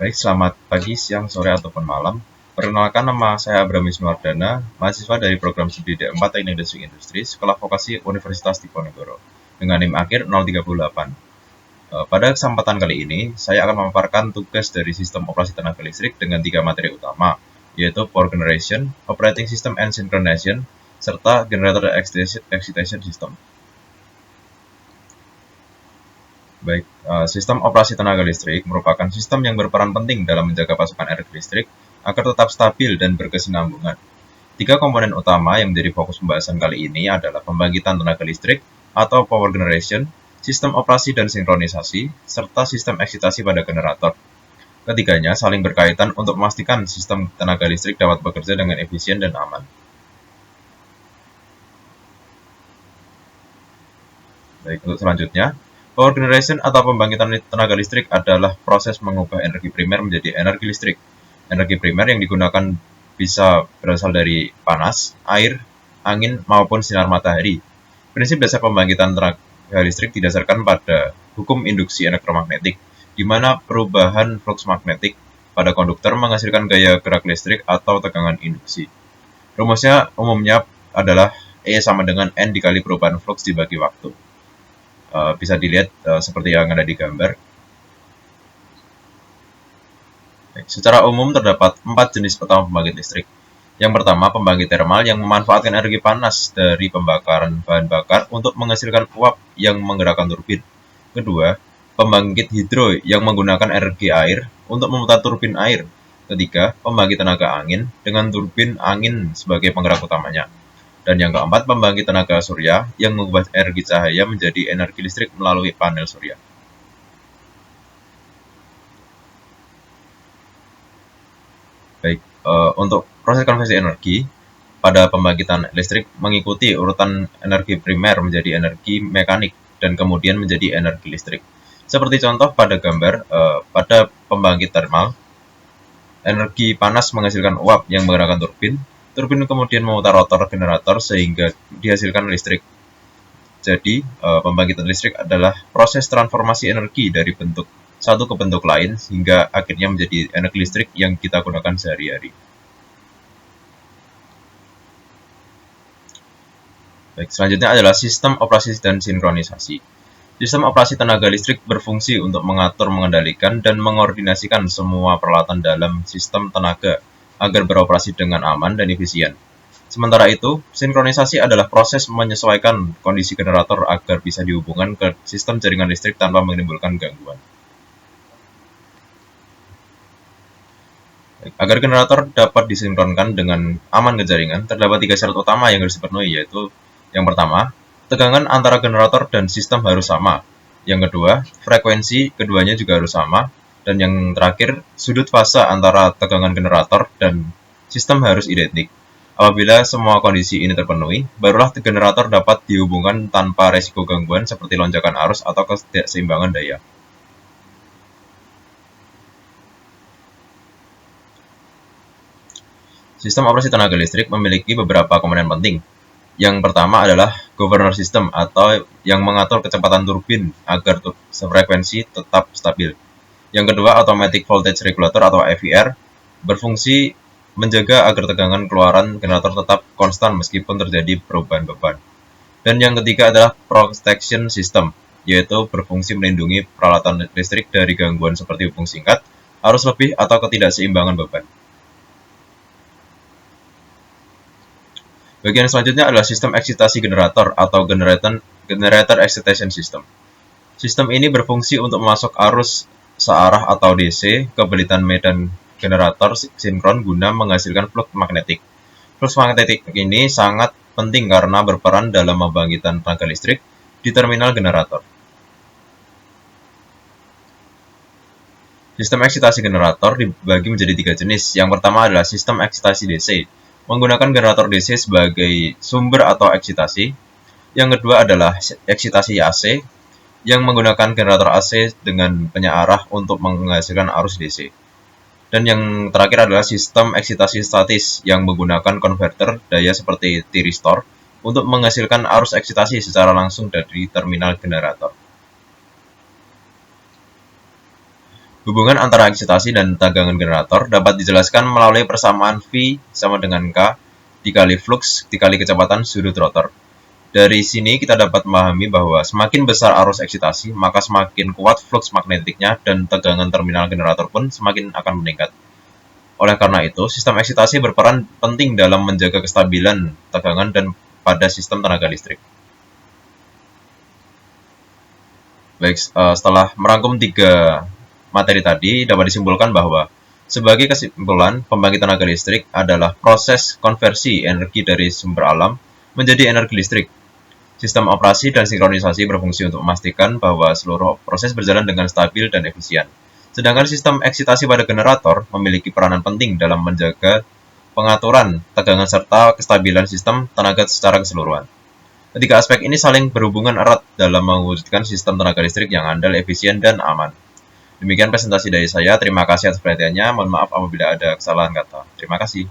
Baik, selamat pagi, siang, sore, ataupun malam. Perkenalkan, nama saya Abraham Wisnuwardana, mahasiswa dari program studi D4 Teknik Listrik Industri, Sekolah Vokasi Universitas Diponegoro, dengan NIM akhir 038. Pada kesempatan kali ini, saya akan memaparkan tugas dari sistem operasi tenaga listrik dengan 3 materi utama, yaitu Power Generation, Operating System and Synchronization, serta Generator Excitation System. Baik, sistem operasi tenaga listrik merupakan sistem yang berperan penting dalam menjaga pasokan energi listrik agar tetap stabil dan berkesinambungan. 3 komponen utama yang menjadi fokus pembahasan kali ini adalah pembangkitan tenaga listrik atau power generation, sistem operasi dan sinkronisasi, serta sistem eksitasi pada generator. Ketiganya saling berkaitan untuk memastikan sistem tenaga listrik dapat bekerja dengan efisien dan aman. Baik, untuk selanjutnya, power generation atau pembangkitan tenaga listrik adalah proses mengubah energi primer menjadi energi listrik. Energi primer yang digunakan bisa berasal dari panas, air, angin, maupun sinar matahari. Prinsip dasar pembangkitan tenaga listrik didasarkan pada hukum induksi elektromagnetik, di mana perubahan flux magnetik pada konduktor menghasilkan gaya gerak listrik atau tegangan induksi. Rumusnya umumnya adalah E sama dengan N dikali perubahan flux dibagi waktu. Bisa dilihat seperti yang ada di gambar. Secara umum terdapat 4 jenis utama pembangkit listrik. Yang pertama, pembangkit termal yang memanfaatkan energi panas dari pembakaran bahan bakar untuk menghasilkan uap yang menggerakkan turbin. Kedua, pembangkit hidro yang menggunakan energi air untuk memutar turbin air. Ketiga, pembangkit tenaga angin dengan turbin angin sebagai penggerak utamanya. Dan yang keempat, pembangkit tenaga surya yang mengubah energi cahaya menjadi energi listrik melalui panel surya. Baik, untuk proses konversi energi pada pembangkitan listrik mengikuti urutan energi primer menjadi energi mekanik dan kemudian menjadi energi listrik. Seperti contoh pada gambar, pada pembangkit termal, energi panas menghasilkan uap yang menggerakkan turbin. Turbin kemudian memutar rotor generator sehingga dihasilkan listrik. Jadi, pembangkitan listrik adalah proses transformasi energi dari bentuk satu ke bentuk lain sehingga akhirnya menjadi energi listrik yang kita gunakan sehari-hari. Baik, selanjutnya adalah sistem operasi dan sinkronisasi. Sistem operasi tenaga listrik berfungsi untuk mengatur, mengendalikan, dan mengordinasikan semua peralatan dalam sistem tenaga agar beroperasi dengan aman dan efisien. Sementara itu, sinkronisasi adalah proses menyesuaikan kondisi generator agar bisa dihubungkan ke sistem jaringan listrik tanpa menimbulkan gangguan. Agar generator dapat disinkronkan dengan aman ke jaringan, terdapat 3 syarat utama yang harus dipenuhi, yaitu yang pertama, tegangan antara generator dan sistem harus sama. Yang kedua, frekuensi keduanya juga harus sama. Dan yang terakhir, sudut fase antara tegangan generator dan sistem harus identik. Apabila semua kondisi ini terpenuhi, barulah generator dapat dihubungkan tanpa resiko gangguan seperti lonjakan arus atau ketidakseimbangan daya. Sistem operasi tenaga listrik memiliki beberapa komponen penting. Yang pertama adalah governor system atau yang mengatur kecepatan turbin agar frekuensi tetap stabil. Yang kedua, automatic voltage regulator atau AVR berfungsi menjaga agar tegangan keluaran generator tetap konstan meskipun terjadi perubahan beban. Dan yang ketiga adalah protection system, yaitu berfungsi melindungi peralatan listrik dari gangguan seperti hubung singkat, arus lebih, atau ketidakseimbangan beban. Bagian selanjutnya adalah sistem eksitasi generator atau generator excitation system. Sistem ini berfungsi untuk memasok arus searah atau DC ke belitan medan generator sinkron guna menghasilkan flux magnetik. Flux magnetik ini sangat penting karena berperan dalam pembangkitan tenaga listrik di terminal generator. Sistem eksitasi generator dibagi menjadi 3 jenis. Yang pertama adalah sistem eksitasi DC, menggunakan generator DC sebagai sumber atau eksitasi. Yang kedua adalah eksitasi AC, yang menggunakan generator AC dengan penyearah untuk menghasilkan arus DC. Dan yang terakhir adalah sistem eksitasi statis yang menggunakan konverter daya seperti tiristor untuk menghasilkan arus eksitasi secara langsung dari terminal generator. Hubungan antara eksitasi dan tegangan generator dapat dijelaskan melalui persamaan V sama dengan K dikali flux dikali kecepatan sudut rotor. Dari sini kita dapat memahami bahwa semakin besar arus eksitasi, maka semakin kuat flux magnetiknya dan tegangan terminal generator pun semakin akan meningkat. Oleh karena itu, sistem eksitasi berperan penting dalam menjaga kestabilan tegangan dan pada sistem tenaga listrik. Baik, setelah merangkum 3 materi tadi, dapat disimpulkan bahwa sebagai kesimpulan, pembangkit tenaga listrik adalah proses konversi energi dari sumber alam menjadi energi listrik. Sistem operasi dan sinkronisasi berfungsi untuk memastikan bahwa seluruh proses berjalan dengan stabil dan efisien. Sedangkan sistem eksitasi pada generator memiliki peranan penting dalam menjaga pengaturan tegangan serta kestabilan sistem tenaga secara keseluruhan. Ketiga aspek ini saling berhubungan erat dalam mewujudkan sistem tenaga listrik yang andal, efisien, dan aman. Demikian presentasi dari saya. Terima kasih atas perhatiannya. Mohon maaf apabila ada kesalahan kata. Terima kasih.